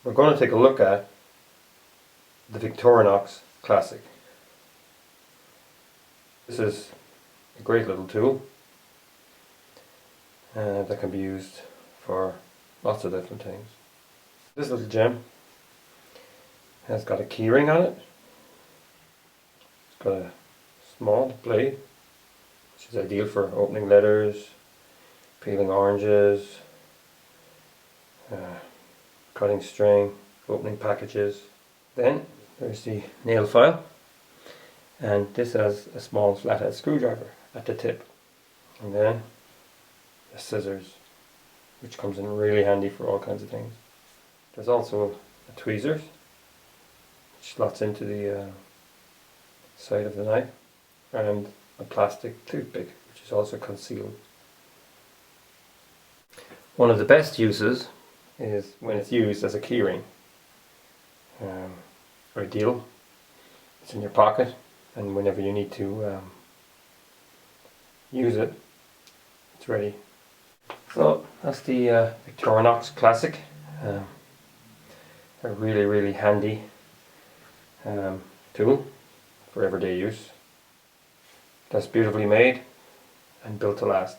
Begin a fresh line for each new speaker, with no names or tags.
We're going to take a look at the Victorinox Classic. This is a great little tool that can be used for lots of different things. This little gem has got a keyring on it. It's got a small blade, which is ideal for opening letters, peeling oranges, cutting string, opening packages. Then there's the nail file, and this has a small flathead screwdriver at the tip, and then the scissors, which comes in really handy for all kinds of things. There's also a tweezers, which slots into the side of the knife, and a plastic toothpick, which is also concealed. One of the best uses is when it's used as a keyring. Ideal. It's in your pocket, and whenever you need to use it, it's ready. So that's the Victorinox Classic. A really handy tool for everyday use. That's beautifully made and built to last.